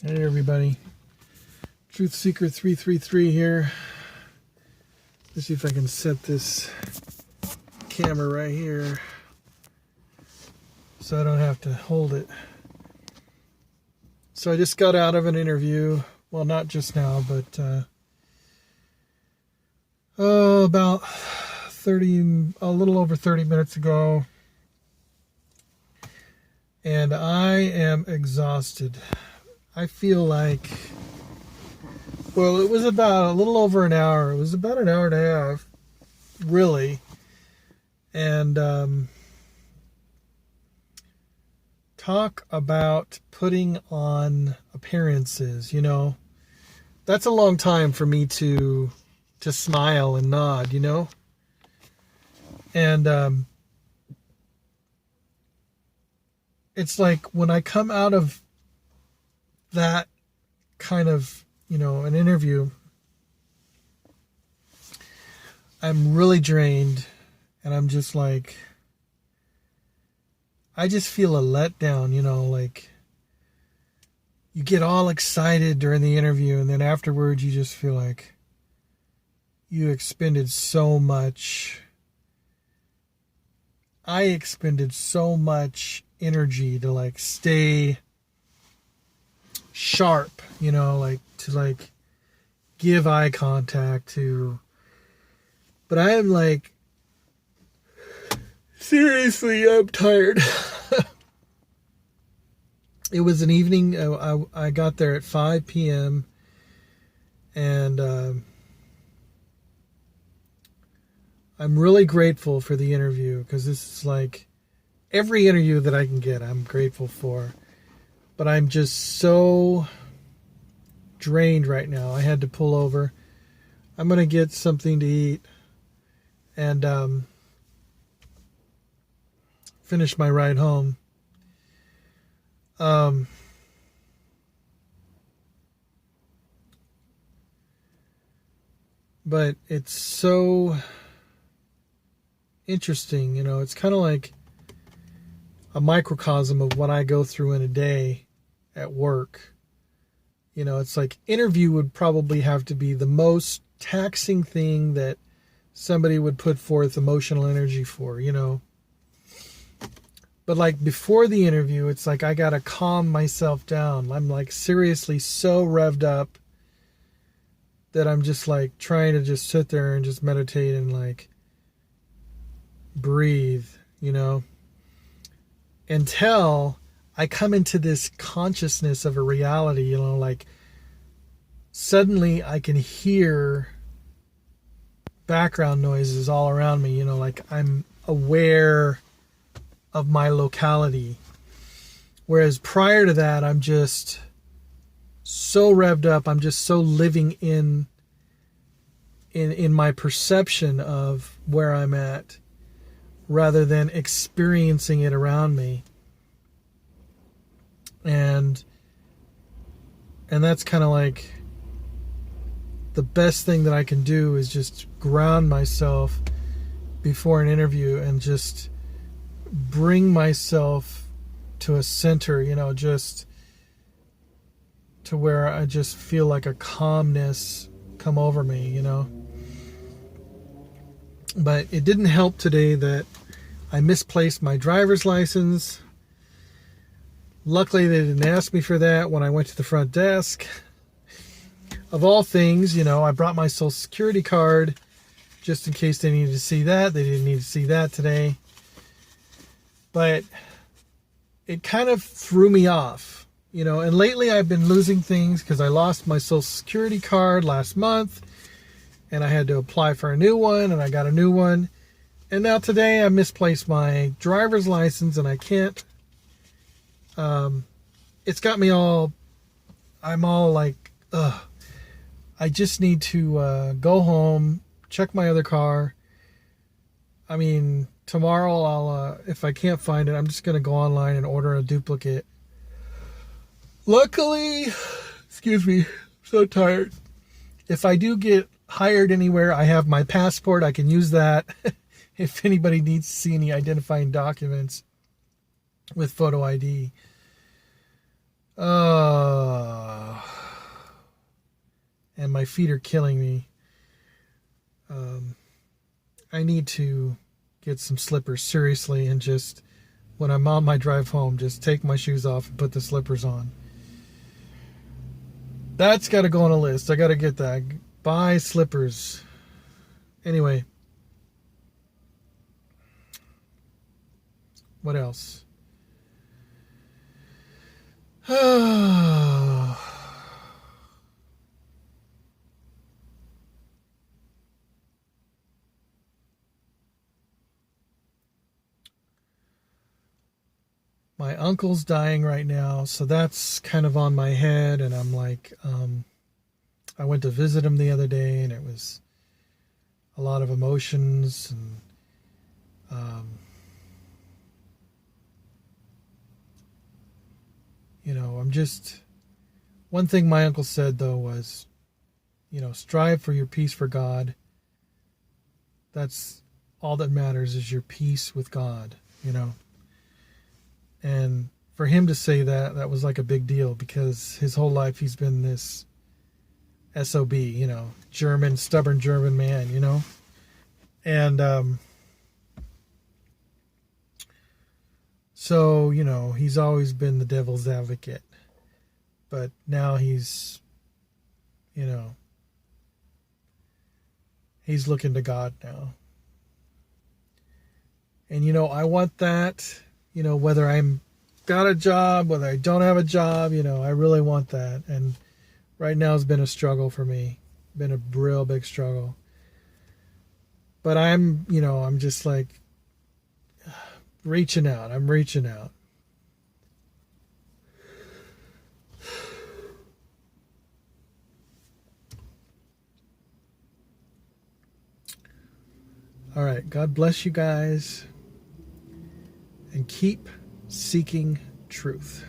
Hey everybody, Truth Seeker 333 here. Let's see if I can set this camera right here so I don't have to hold it. So I just got out of an interview, well, not just now, but about a little over 30 minutes ago, and I am exhausted. I feel like, well, it was about a little over an hour. It was about an hour and a half, really. And talk about putting on appearances, you know. That's a long time for me to smile and nod, you know. And it's like when I come out of that kind of, you know, an interview, I'm really drained, and I'm just like, I just feel a letdown, you know, like you get all excited during the interview, and then afterwards you just feel like you expended so much. I expended so much energy to like stay sharp, you know, like to like give eye contact to, but I am like, seriously, I'm tired. It was an evening. I got there at 5 p.m. and I'm really grateful for the interview, because this is like every interview that I can get, I'm grateful for. But I'm just so drained right now. I had to pull over. I'm going to get something to eat and finish my ride home. But it's so interesting, you know. It's kind of like a microcosm of what I go through in a day at work. You know, it's like interview would probably have to be the most taxing thing that somebody would put forth emotional energy for, you know. But like before the interview, it's like I gotta calm myself down. I'm like seriously so revved up that I'm just like trying to just sit there and just meditate and like breathe, you know, until I come into this consciousness of a reality, you know, like suddenly I can hear background noises all around me, you know, like I'm aware of my locality. Whereas prior to that, I'm just so revved up. I'm just so living in my perception of where I'm at, rather than experiencing it around me. And that's kind of like the best thing that I can do is just ground myself before an interview and just bring myself to a center, you know, just to where I just feel like a calmness come over me, you know. But it didn't help today that I misplaced my driver's license. Luckily, they didn't ask me for that when I went to the front desk. Of all things, you know, I brought my social security card just in case they needed to see that. They didn't need to see that today. But it kind of threw me off, you know. And lately I've been losing things because I lost my social security card last month, and I had to apply for a new one, and I got a new one. And now today I misplaced my driver's license, and I can't. It's got me all, I'm all like, ugh. I just need to go home, check my other car. I mean, tomorrow I'll, if I can't find it, I'm just going to go online and order a duplicate. Luckily, excuse me, I'm so tired. If I do get hired anywhere, I have my passport. I can use that if anybody needs to see any identifying documents with photo ID. and my feet are killing me. I need to get some slippers seriously, and just when I'm on my drive home, just take my shoes off and put the slippers on. That's got to go on a list. I got to get that. Buy slippers. Anyway. What else? My uncle's dying right now, so that's kind of on my head, and I'm like, I went to visit him the other day, and it was a lot of emotions, and I'm just, one thing my uncle said though was, strive for your peace for God. That's all that matters, is your peace with God, And for him to say that was like a big deal, because his whole life he's been this SOB, German, stubborn German man, And so, he's always been the devil's advocate. But now he's looking to God now. And, I want that, whether I'm got a job, whether I don't have a job, I really want that. And right now has been a struggle for me, been a real big struggle. But I'm just like reaching out. I'm reaching out. All right. God bless you guys. And keep seeking truth.